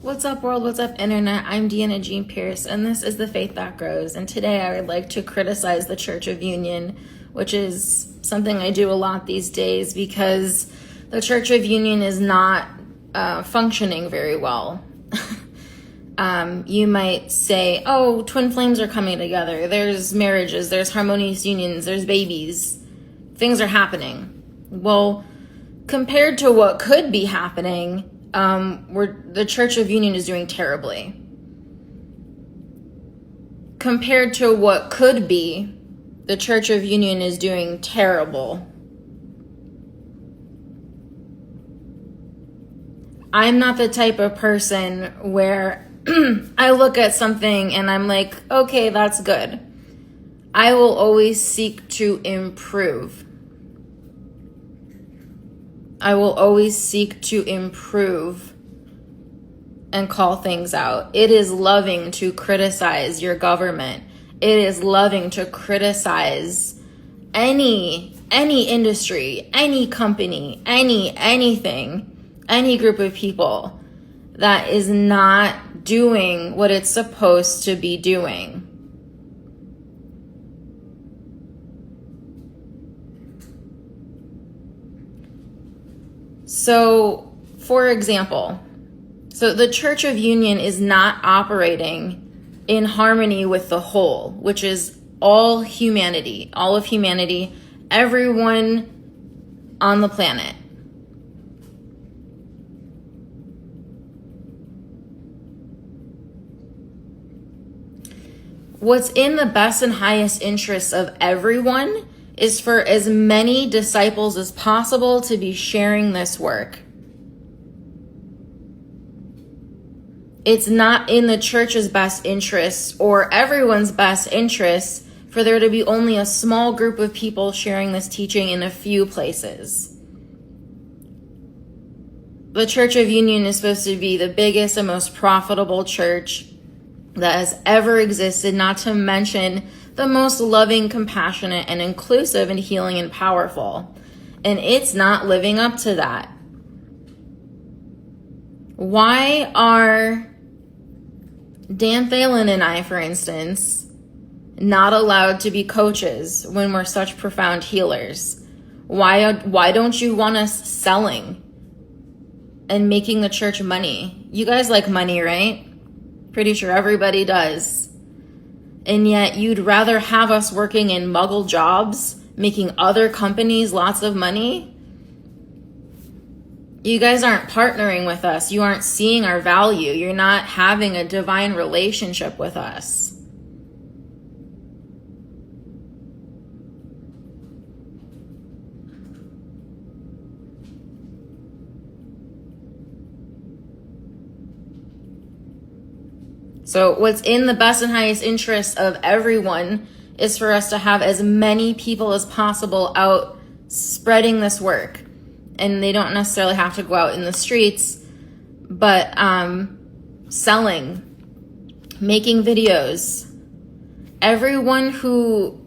What's up, world? What's up, internet? I'm Deanna Jean Pierce, and this is The Faith That Grows. And today I would like to criticize the Church of Union, which is something I do a lot these days because the Church of Union is not functioning very well. You might say, oh, twin flames are coming together. There's marriages, there's harmonious unions, there's babies. Things are happening. Well, compared to what could be happening, the Church of Union is doing terribly. Compared to what could be, the Church of Union is doing terrible. I'm not the type of person where I look at something and I'm like, okay, that's good. I will always seek to improve. I will always seek to improve and call things out. It is loving to criticize your government. It is loving to criticize any industry, any company, anything, any group of people that is not doing what it's supposed to be doing. So, for example, the Church of Union is not operating in harmony with the whole, which is all of humanity, everyone on the planet. What's in the best and highest interests of everyone is for as many disciples as possible to be sharing this work. It's not in the church's best interests or everyone's best interests for there to be only a small group of people sharing this teaching in a few places. The Church of Union is supposed to be the biggest and most profitable church that has ever existed, not to mention the most loving, compassionate, and inclusive and healing and powerful. And it's not living up to that. Why are Dan Thalen and I, for instance, not allowed to be coaches when we're such profound healers? Why don't you want us selling and making the church money? You guys like money, right? Pretty sure everybody does. And yet you'd rather have us working in muggle jobs, making other companies lots of money? You guys aren't partnering with us. You aren't seeing our value. You're not having a divine relationship with us. So what's in the best and highest interest of everyone is for us to have as many people as possible out spreading this work. And they don't necessarily have to go out in the streets, but selling, making videos. Everyone who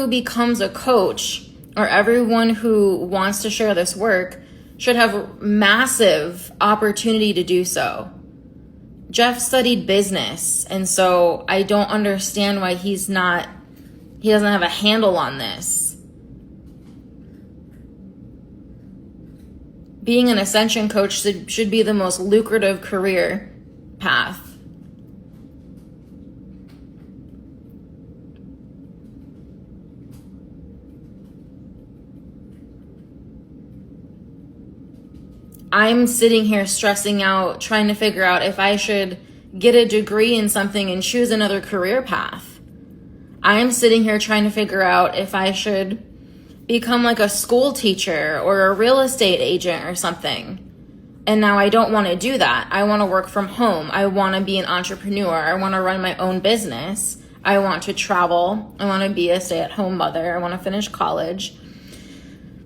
becomes a coach or everyone who wants to share this work should have massive opportunity to do so. Jeff studied business, and so I don't understand why he doesn't have a handle on this. Being an ascension coach should be the most lucrative career path. I'm sitting here stressing out, trying to figure out if I should get a degree in something and choose another career path. I'm sitting here trying to figure out if I should become like a school teacher or a real estate agent or something. And now I don't want to do that. I want to work from home. I want to be an entrepreneur. I want to run my own business. I want to travel. I want to be a stay-at-home mother. I want to finish college.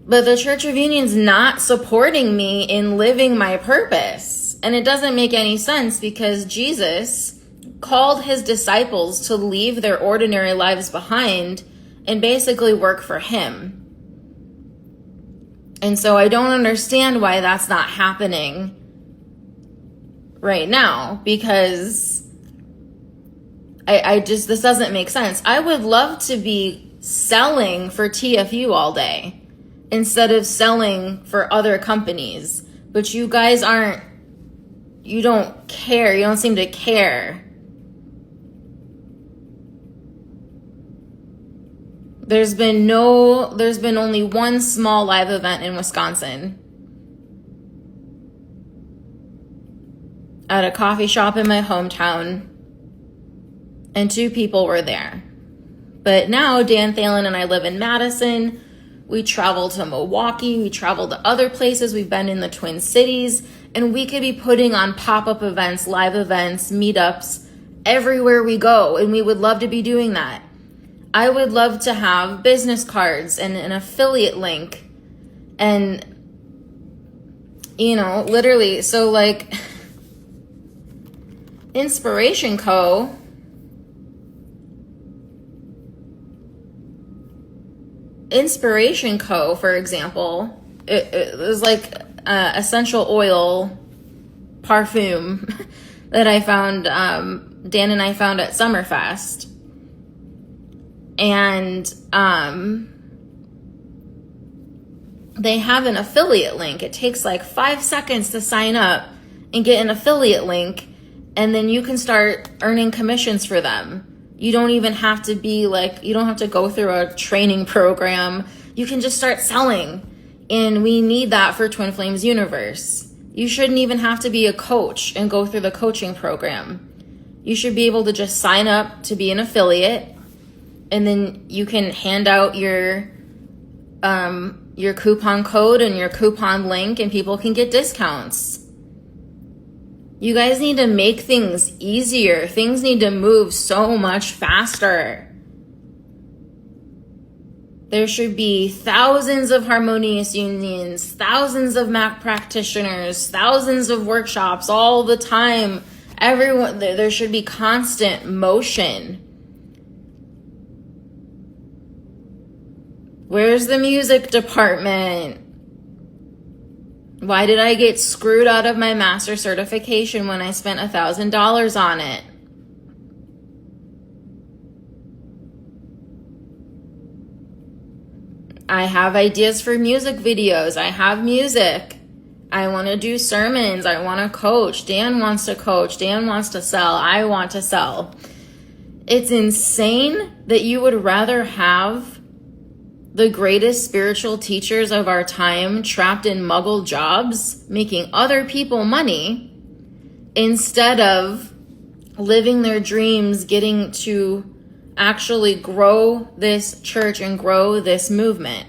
But the Church of Union's not supporting me in living my purpose. And it doesn't make any sense because Jesus called his disciples to leave their ordinary lives behind and basically work for him. And so I don't understand why that's not happening right now because this doesn't make sense. I would love to be selling for TFU all day instead of selling for other companies. But you guys you don't care. You don't seem to care. There's been only one small live event in Wisconsin at a coffee shop in my hometown, and 2 people were there. But now Dan Thalen and I live in Madison. We travel to Milwaukee. We travel to other places. We've been in the Twin Cities, and we could be putting on pop-up events, live events, meetups everywhere we go, and we would love to be doing that. I would love to have business cards and an affiliate link and, literally, so like Inspiration Co. For example, it was like essential oil parfum that I found, Dan and I found at Summerfest. And they have an affiliate link. It takes like 5 seconds to sign up and get an affiliate link, and then you can start earning commissions for them. You don't even have to you don't have to go through a training program. You can just start selling. And we need that for Twin Flames Universe. You shouldn't even have to be a coach and go through the coaching program. You should be able to just sign up to be an affiliate, and then you can hand out your coupon code and your coupon link, and people can get discounts. You guys need to make things easier. Things need to move so much faster. There should be thousands of harmonious unions, thousands of MAC practitioners, thousands of workshops all the time. There should be constant motion. Where's the music department? Why did I get screwed out of my master certification when I spent $1,000 on it? I have ideas for music videos. I have music. I want to do sermons. I want to coach. Dan wants to coach. Dan wants to sell. I want to sell. It's insane that you would rather have the greatest spiritual teachers of our time trapped in muggle jobs, making other people money, instead of living their dreams, getting to actually grow this church and grow this movement.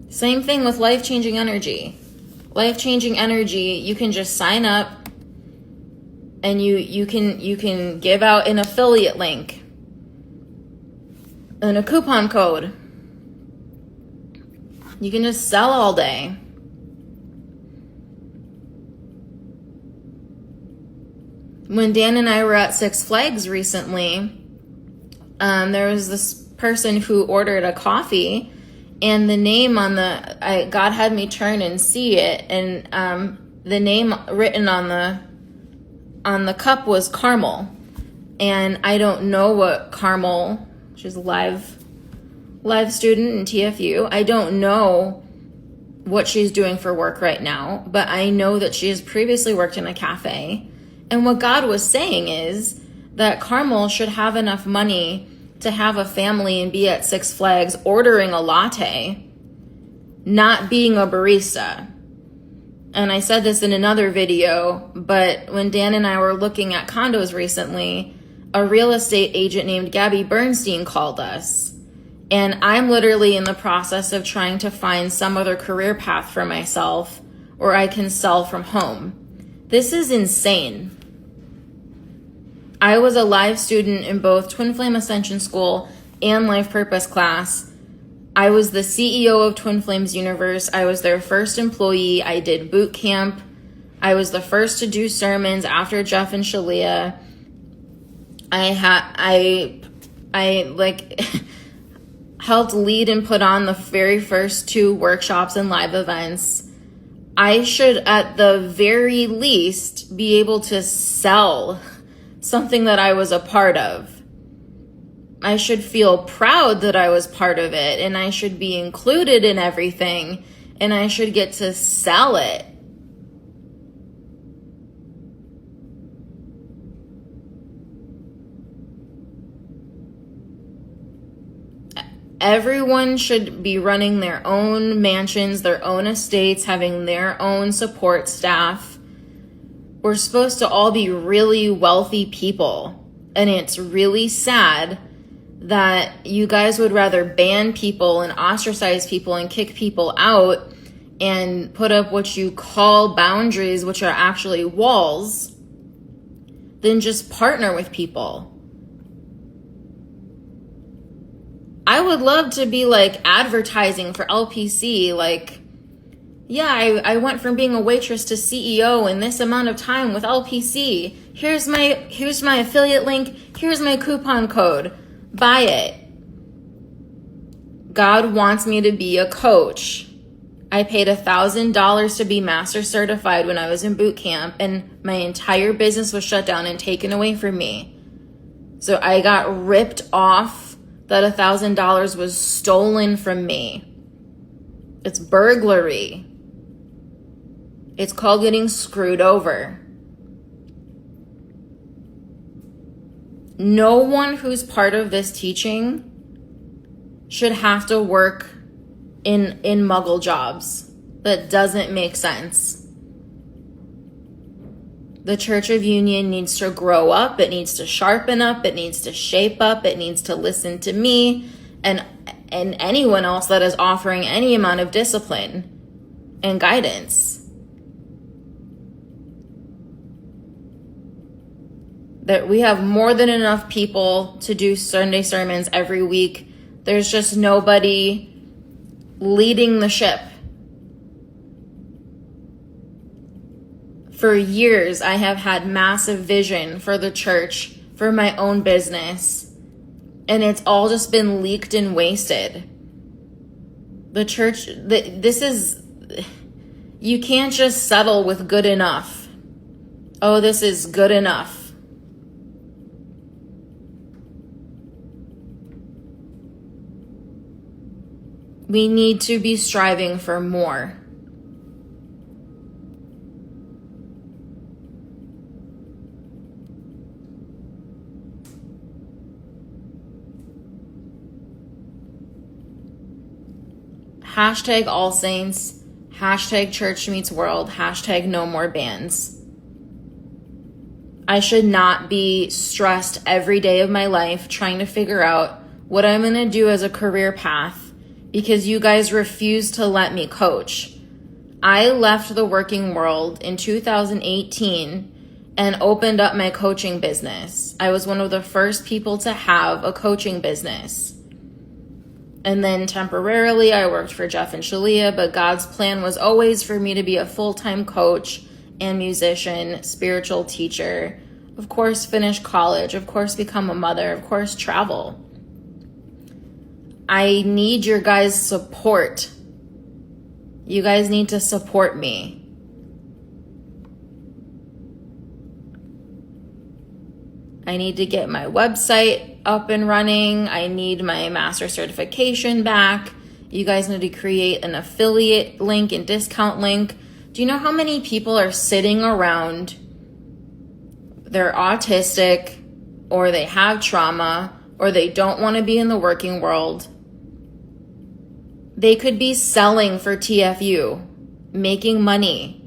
Same thing with life-changing energy. Life-changing energy, you can just sign up and you can give out an affiliate link and a coupon code. You can just sell all day. When Dan and I were at Six Flags recently, there was this person who ordered a coffee, and the name on God had me turn and see it, and the name written on the cup was Carmel. And I don't know what Carmel, she's a live student in TFU. I don't know what she's doing for work right now, but I know that she has previously worked in a cafe. And what God was saying is that Carmel should have enough money to have a family and be at Six Flags ordering a latte, not being a barista. And I said this in another video, but when Dan and I were looking at condos recently, a real estate agent named Gabby Bernstein called us. And I'm literally in the process of trying to find some other career path for myself where I can sell from home. This is insane. I was a live student in both Twin Flame Ascension School and Life Purpose class. I was the CEO of Twin Flames Universe. I was their first employee. I did boot camp. I was the first to do sermons after Jeff and Shalia. I I helped lead and put on the very first 2 workshops and live events. I should at the very least be able to sell something that I was a part of. I should feel proud that I was part of it, and I should be included in everything, and I should get to sell it. Everyone should be running their own mansions, their own estates, having their own support staff. We're supposed to all be really wealthy people. And it's really sad that you guys would rather ban people and ostracize people and kick people out and put up what you call boundaries, which are actually walls, than just partner with people. I would love to be advertising for LPC, I went from being a waitress to CEO in this amount of time with LPC. Here's my affiliate link, here's my coupon code. Buy it. God wants me to be a coach. I paid $1,000 to be master certified when I was in boot camp, and my entire business was shut down and taken away from me. So I got ripped off. That $1,000 was stolen from me. It's burglary. It's called getting screwed over. No one who's part of this teaching should have to work in muggle jobs. That doesn't make sense. The Church of Union needs to grow up, it needs to sharpen up, it needs to shape up, it needs to listen to me and anyone else that is offering any amount of discipline and guidance. That we have more than enough people to do Sunday sermons every week. There's just nobody leading the ship. For years, I have had massive vision for the church, for my own business, and it's all just been leaked and wasted. The church, you can't just settle with good enough. Oh, this is good enough. We need to be striving for more. Hashtag All Saints, hashtag Church Meets World, hashtag No More Bans. I should not be stressed every day of my life trying to figure out what I'm going to do as a career path because you guys refuse to let me coach. I left the working world in 2018 and opened up my coaching business. I was one of the first people to have a coaching business. And then temporarily I worked for Jeff and Shalia, but God's plan was always for me to be a full-time coach and musician, spiritual teacher, of course finish college, of course become a mother, of course travel. I need your guys' support. You guys need to support me. I need to get my website up and running. I need my master certification back. You guys need to create an affiliate link and discount link. Do you know how many people are sitting around, they're autistic, or they have trauma, or they don't want to be in the working world? They could be selling for TFU, making money.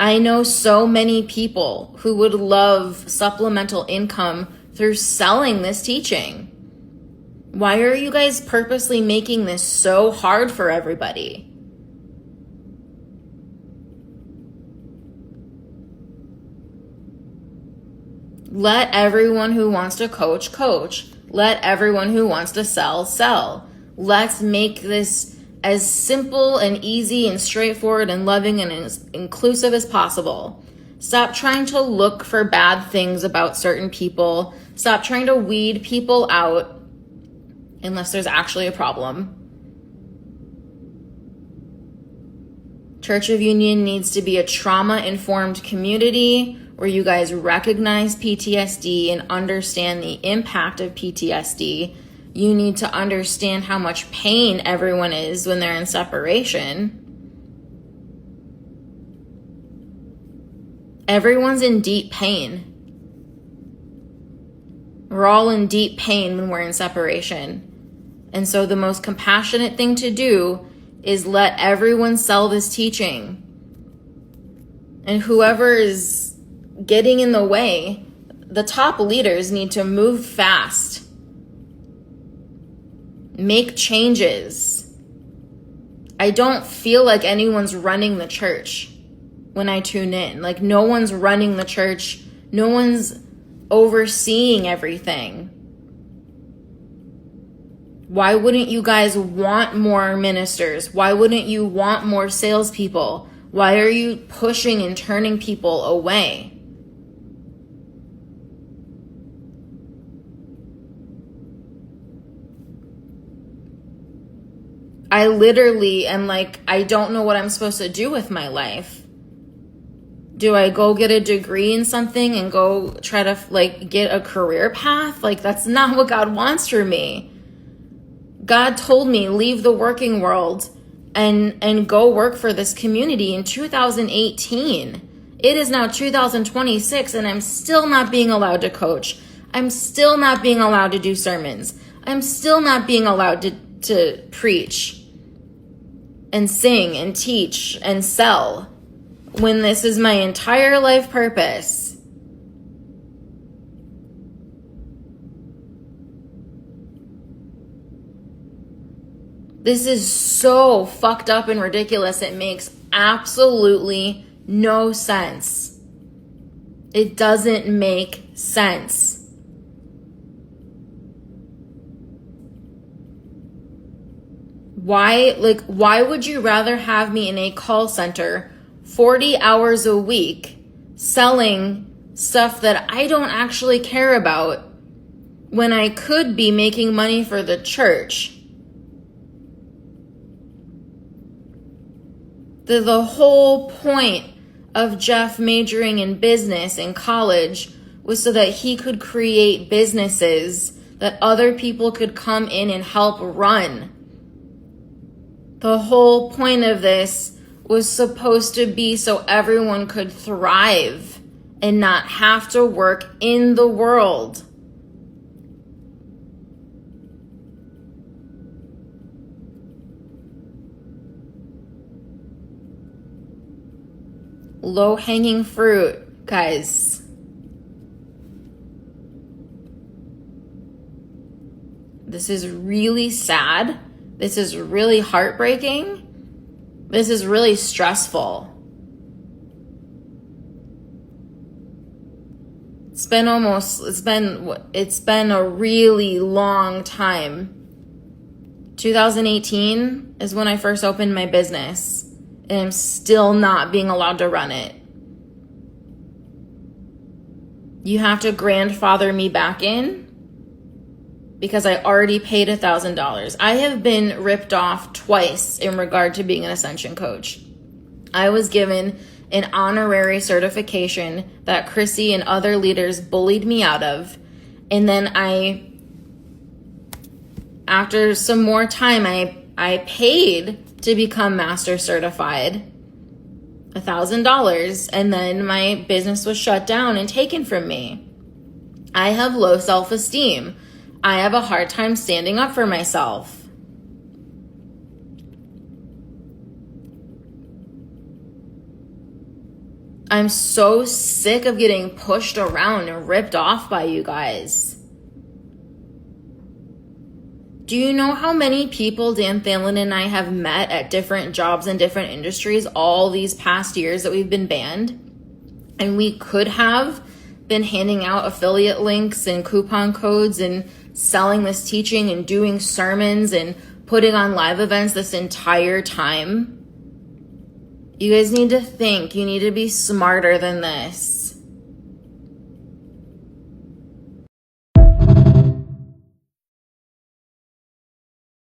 I know so many people who would love supplemental income through selling this teaching. Why are you guys purposely making this so hard for everybody? Let everyone who wants to coach, coach. Let everyone who wants to sell, sell. Let's make this as simple and easy and straightforward and loving and as inclusive as possible. Stop trying to look for bad things about certain people. Stop trying to weed people out unless there's actually a problem. Church of Union needs to be a trauma-informed community where you guys recognize PTSD and understand the impact of PTSD. You need to understand how much pain everyone is when they're in separation. Everyone's in deep pain. We're all in deep pain when we're in separation. And so the most compassionate thing to do is let everyone sell this teaching. And whoever is getting in the way, the top leaders need to move fast. Make changes. I don't feel like anyone's running the church when I tune in. Like, no one's running the church. No one's overseeing everything. Why wouldn't you guys want more ministers? Why wouldn't you want more salespeople? Why are you pushing and turning people away? I literally am like, I don't know what I'm supposed to do with my life. Do I go get a degree in something and go try to get a career path? That's not what God wants for me. God told me leave the working world and go work for this community in 2018. It is now 2026 and I'm still not being allowed to coach. I'm still not being allowed to do sermons. I'm still not being allowed to preach and sing and teach and sell when this is my entire life purpose. This is so fucked up and ridiculous. It makes absolutely no sense. It doesn't make sense. Why would you rather have me in a call center 40 hours a week selling stuff that I don't actually care about when I could be making money for the church? The whole point of Jeff majoring in business in college was so that he could create businesses that other people could come in and help run. The whole point of this was supposed to be so everyone could thrive and not have to work in the world. Low-hanging fruit, guys. This is really sad. This is really heartbreaking. This is really stressful. It's been a really long time. 2018 is when I first opened my business, and I'm still not being allowed to run it. You have to grandfather me back in because I already paid $1,000. I have been ripped off twice in regard to being an Ascension coach. I was given an honorary certification that Chrissy and other leaders bullied me out of. And then after some more time, I paid to become master certified, $1,000, and then my business was shut down and taken from me. I have low self-esteem. I have a hard time standing up for myself. I'm so sick of getting pushed around and ripped off by you guys. Do you know how many people Dan Thalen and I have met at different jobs in different industries all these past years that we've been banned? And we could have been handing out affiliate links and coupon codes and selling this teaching and doing sermons and putting on live events this entire time. You guys need to think. You need to be smarter than this.